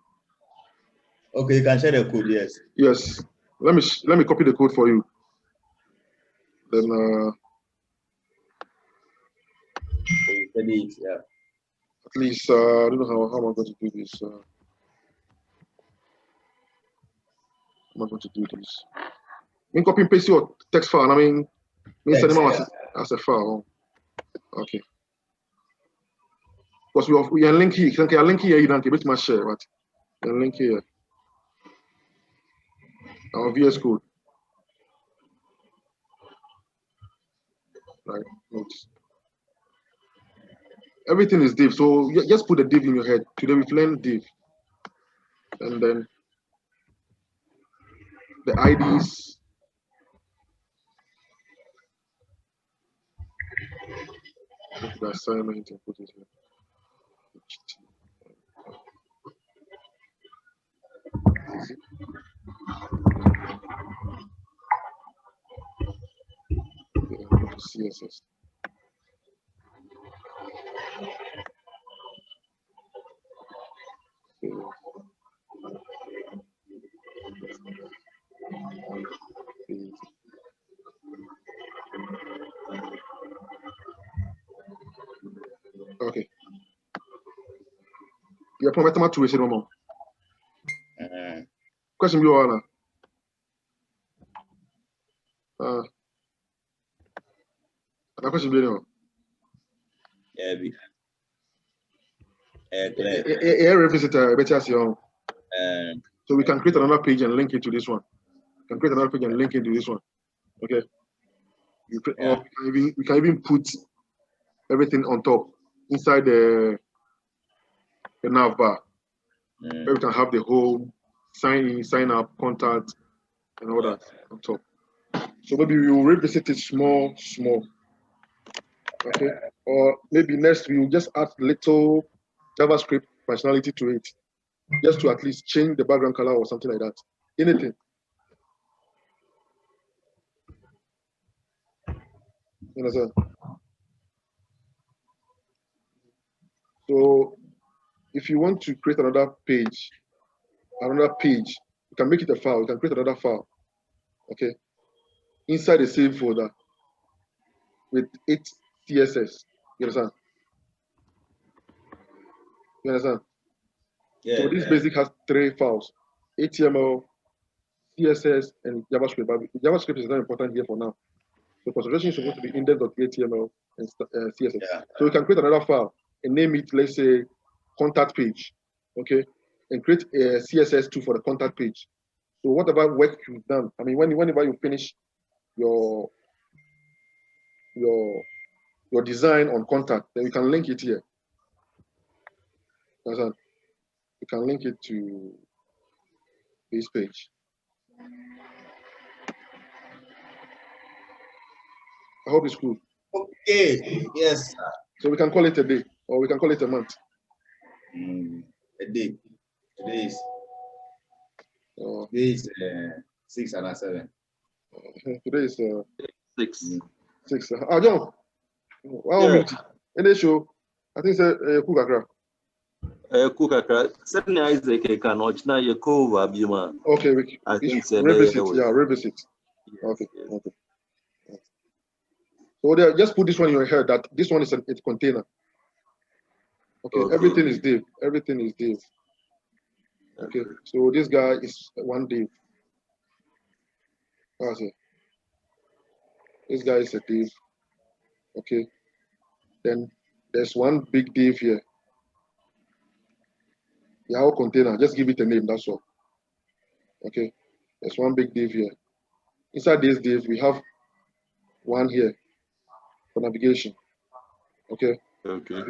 Okay, you can share the code. Yes. Yes. Let me copy the code for you. Then yeah. At least I don't know how am I going to do this. How am I going to do this? I mean, copy and paste your text file. I mean send them out as a file. Okay. Because we are link here. Okay, link here. You don't give it my share, but link here. Our VS Code. Right. Notes. Everything is div. So just put the div in your head. Today we've learned div. And then the IDs. Put the assignment and put it here. CSS. Okay. You are my two no more. Question you all. The question be no. So we can create another page and link it to this one. We can create another page and link it to this one. Okay. Or we can even put everything on top inside the nav bar. Where we can have the whole sign in, sign up, contact, and all that on top. So maybe we will revisit it small. Okay. Or maybe next we will just add little JavaScript functionality to it. Just to at least change the background color or something like that. Anything. You understand? So if you want to create another page, you can make it a file. You can create another file. Okay. Inside the same folder with 8 CSS. You understand? You understand? Yeah, so this basic has 3 files: HTML, CSS, and JavaScript. But JavaScript is not important here for now. The concentration is supposed to be index.html and CSS. Yeah. So we can create another file and name it, let's say, contact page. Okay, and create a CSS2 for the contact page. So whatever work you've done, I mean, whenever you finish your design on contact, then we can link it here. You can link it to this page. I hope it's cool. Okay. Yes. So we can call it a day, or we can call it a month. A day. Today is 6 and 7. Today is 6. 6. John. Wow, any show? I think it's cool kakra. Cook kakra. Certainly, Isaac can watch now. You go over Bima. Okay, I think revisit. Yeah, revisit. Yes, Okay, yes. okay. So there, just put this one in your head that this one is a container. Okay, everything is div. Everything is div. Okay, so this guy is one div. That's it. This guy is a div. Okay, then there's one big div here. The whole container, just give it a name, that's all. Okay, there's one big div here. Inside this div, we have one here for navigation. Okay. Okay.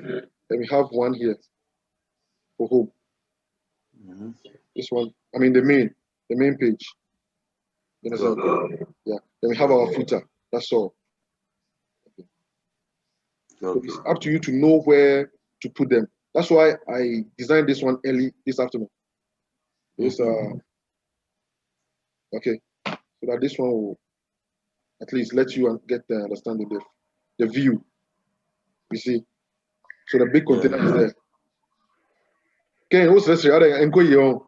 Then we have one here for home. This one, I mean the main page. You understand? Yeah. Then we have our footer. That's all. Okay. So it's up to you to know where to put them. That's why I designed this one early this afternoon. This okay, so that this one will at least let you get the understanding the view. You see, so the big container is there. Okay, what's this? And go here.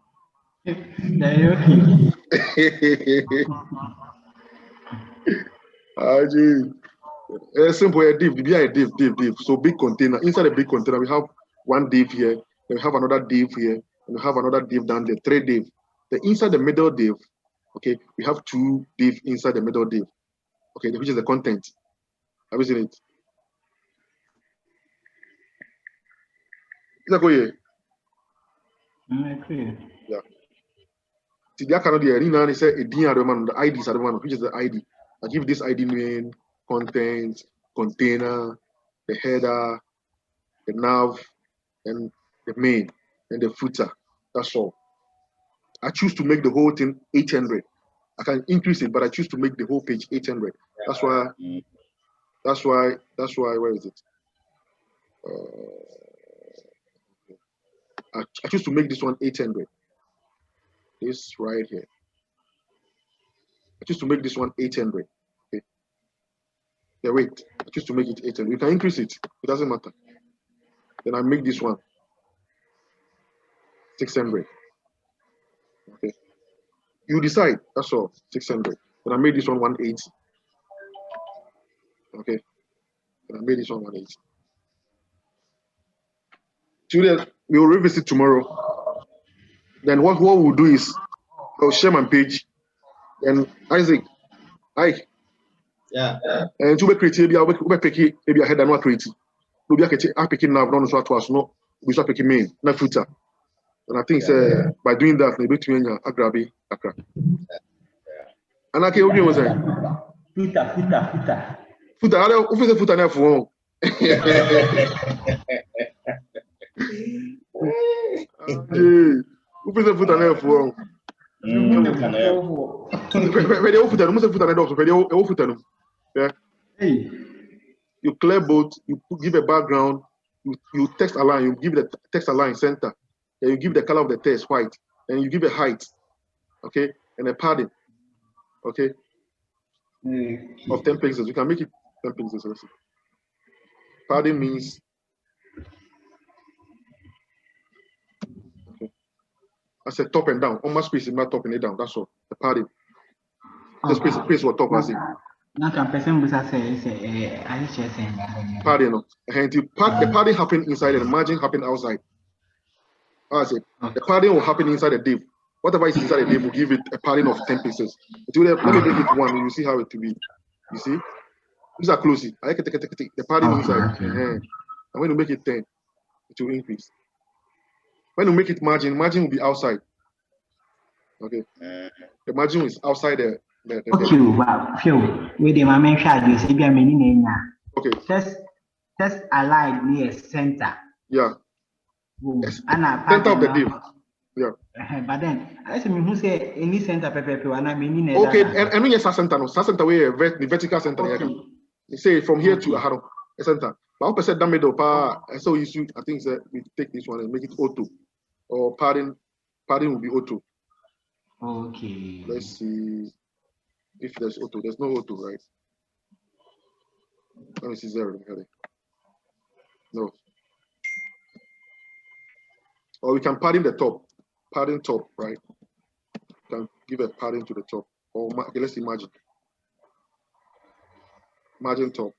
Simple div. So big container. Inside the big container, we have one div here. Then we have another div here. And we have another div down there. 3 div. Then inside the middle div, okay, we have 2 div inside the middle div. Okay, which is the content. Have you seen it? Is that good? Yeah. See, that cannot be a say a the ID is the one, which is the ID. I give this ID name, content, container, the header, the nav, and the main, and the footer. That's all. I choose to make the whole thing 800. I can increase it, but I choose to make the whole page 800. That's why. Where is it? I choose to make this one 800. This right here. I choose to make this one 800. Okay. Yeah, wait. I choose to make it 800. You can increase it. It doesn't matter. Then I make this one 600. Okay. You decide. That's all. 600. Then I made this one 180. Okay. Then I made this one 180. Today we will revisit tomorrow. Then what we'll do is I'll share my page. And Isaac, Yeah. And to be creative, we pick it. Maybe I had another creative. We be picking now. Don't know what no. We start picking main, not footer. And I think by doing that, maybe to me, I grab it. And I can't was saying. Footer. I don't offer the footer now for. Who the footer now for? Yeah. You clear both, you give a background, you text align, you give the text align center, then you give the color of the text white, and you give a height, okay, and a padding, okay, of 10 pixels. You can make it 10 pixels also. Padding means okay. I said top and down. On my space is not top and it down. That's all. The padding. The space was top as it. Padding. And the padding happen inside and the margin happen outside. I said the padding will happen inside the div. Whatever is inside the div will give it a padding of 10 pixels. Let me make it 1 and you see how it will be. You see? These are close. I can take the padding inside. And when you make it 10, it will increase. When you make it margin will be outside. Okay. The margin is outside the Okay, wow, Phil, with the moment this, if you're meaning okay. Just align near center. Yeah. Yes. Center of the div. Yeah. But then, I say, who say any center pepe, and I mean, okay, and when you say center, no, center way the vertical center. Okay. You say from here to Aharo, a center. But I said that middle part, so you should, I think we take this one and make it auto, or padding will be auto. Okay. Let's see if there's auto. There's no auto, right? Let me see 0. No. Or we can padding the top, padding top, right? Can give a padding to the top. Or okay, let's see margin. Margin top.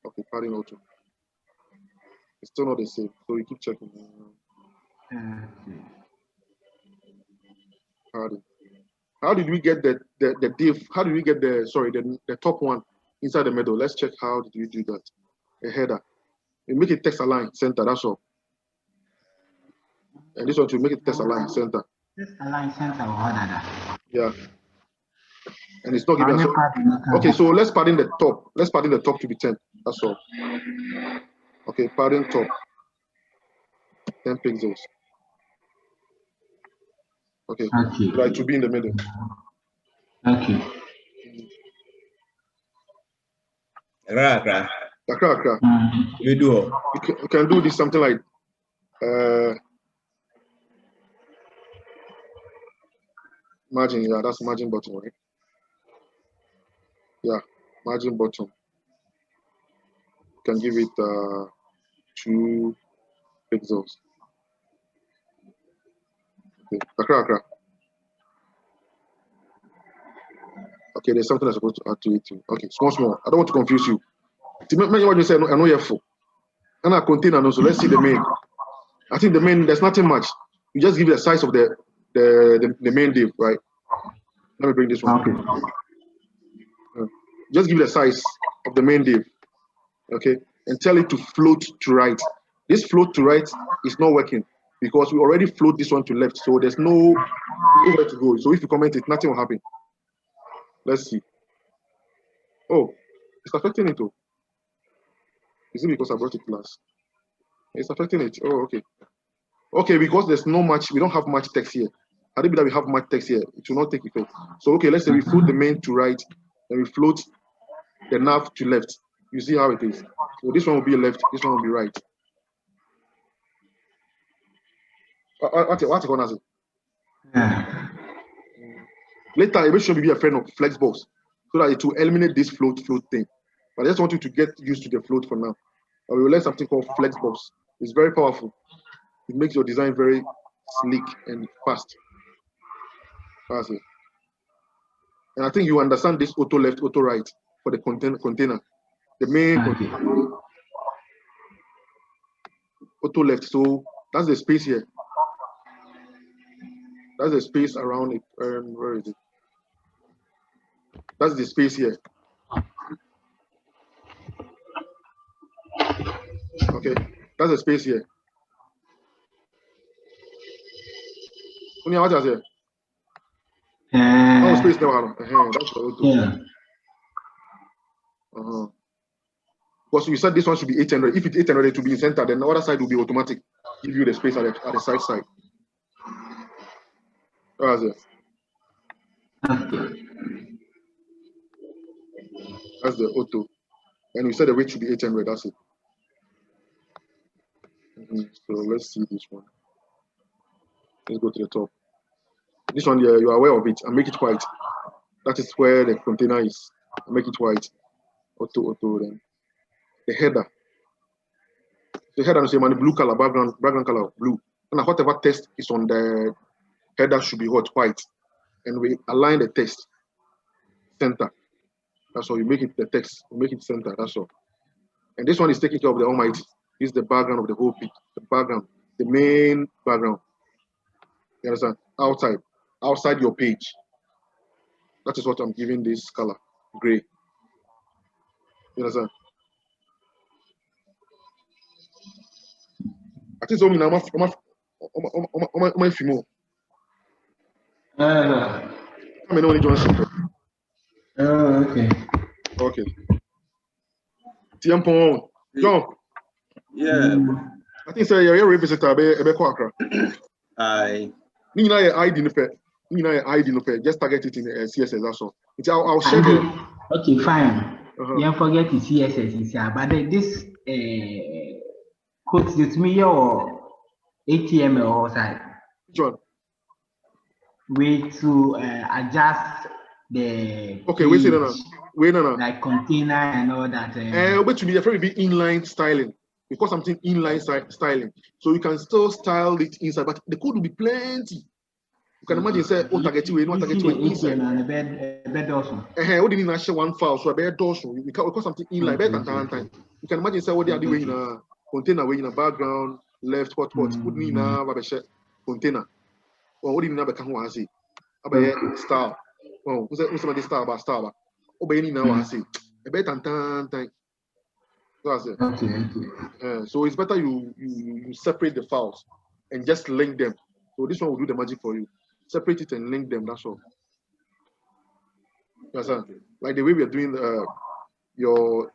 Okay, padding auto. It's still not the same, so we keep checking. Padding. How did we get the div? How did we get the top one inside the middle? Let's check how did we do that. A header. We make it text align center. That's all. And this one to make it text align center. Text align center or that. Yeah. And it's not giving us. Okay, so let's padding the top. Let's padding the top to be 10. That's all. Okay, padding top. 10 pixels. Okay. Right to be in the middle. Okay. Akra. You do. You can do this something like margin. Yeah, that's margin bottom, right? Yeah, margin bottom. You can give it 2 pixels. Okay, Akra. Okay, there's something I'm supposed to add to it too. Okay, small. I don't want to confuse you. To make what you say, I know you're full. And I container, so let's see the main. I think the main, there's nothing much. You just give it the size of the main div, right? Let me bring this one. Okay. Just give it the size of the main div, okay? And tell it to float to right. This float to right is not working because we already float this one to left, so there's nowhere to go. So if you comment it, nothing will happen. Let's see. Oh, it's affecting it too. Is it because I brought it last? It's affecting it. Oh, okay. Okay, because there's no much, we don't have much text here. Had it be that we have much text here, it will not take effect. So, okay, let's say we float the main to right, and we float the nav to left. You see how it is. So this one will be left, this one will be right. What's it going to say? Yeah. Later, it should be a friend of Flexbox so that it will eliminate this float thing. But I just want you to get used to the float for now. We will learn something called Flexbox. It's very powerful. It makes your design very sleek and fast. That's it. And I think you understand this auto left, auto right for the container. The main container. Auto left. So that's the space here. That's the space around it. Where is it? That's the space here. Okay, that's the space here. What is here? Oh, space now. That's the auto. Yeah. Because you said this one should be 800. If it's 800, it will be in center. Then the other side will be automatic. Give you the space at the side. What is it? That's the auto. And we said the weight should be 800. That's it. So let's see this one. Let's go to the top. This one, you are aware of it, and make it white. That is where the container is. Make it white. Auto. Then the header. The header is a blue color, background color, blue. And whatever text is on the header should be white. And we align the text center. That's all. You make it the text. You make it center. That's all. And this one is taking care of the almighty. This is the background of the whole page. The background, the main background. You understand? Outside your page. That is what I'm giving this color, gray. You understand? I think so. I'm only Johnson. Oh, okay. Okay. Tiempo. John. Yeah. I think say you're a revisit a Accra. I. You know your ID no pay. You know your ID no pay. Just target it in CSS. That's all. I'll share the. Okay, fine. You don't forget the CSS is here, but then this code with me or HTML or side. John. Way to adjust the Okay, wait no. Like container and all that. But to me, you're be inline styling. Because something inline styling, so you can still style it inside, but the code will be plenty. You can imagine say, oh, target you, not target you inside. What do you mean? Share one file, so a bed dorsal. You can something inline better than time. You can imagine say what they are doing in a container, way in a background, left, what, put me in a container. Or what do you mean about can say? About star. Oh, who's somebody star about star? Oh, by any now I say a better than time. That's it. Okay. So it's better you separate the files and just link them. So this one will do the magic for you. Separate it and link them. That's all. That's it. Like the way we are doing your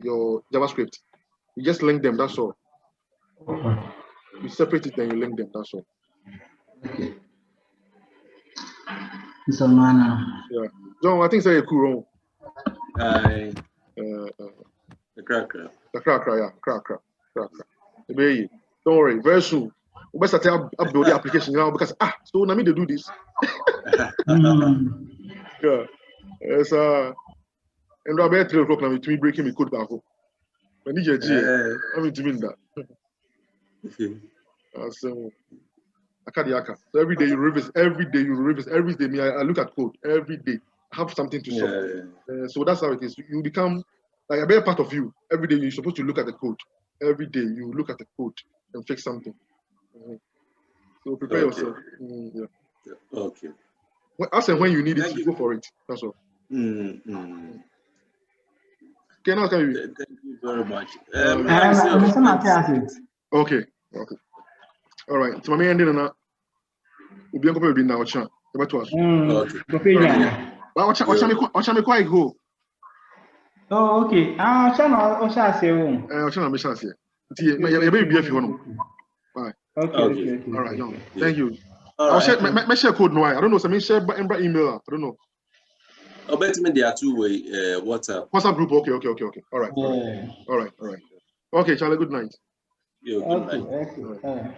JavaScript. You just link them. That's all. You separate it and you link them. That's all. Okay. So man. Yeah. John, I think say cool. I. The cracker. The cracker, yeah, cracker. Don't worry, very soon. We better start upload the application now because so now me they do this. Yeah. It's and about 3 o'clock now with me breaking me code back home. I need your G. I'm doing that. So Akadiaka. So every day you revisit, every day me I look at code every day. I have something to solve. So that's how it is. You become like a better part of you. Every day you're supposed to look at the code. Every day you look at the code and fix something. So prepare yourself. Yeah. Okay. As and when you need it, you go for it. That's all. Okay, now can you? Thank you very much. Okay. All right. So my ending na we'll be going to be now. Okay. But quite go. Oh, okay. Channel say Bye. Okay. All right, John. Thank you. I'll share my share code no. I don't know. Some share email. I don't know. Oh, bet me there are two-way WhatsApp. WhatsApp group. Okay. All right. All right. Okay, Charlie. Good night. Yeah, good night. Okay.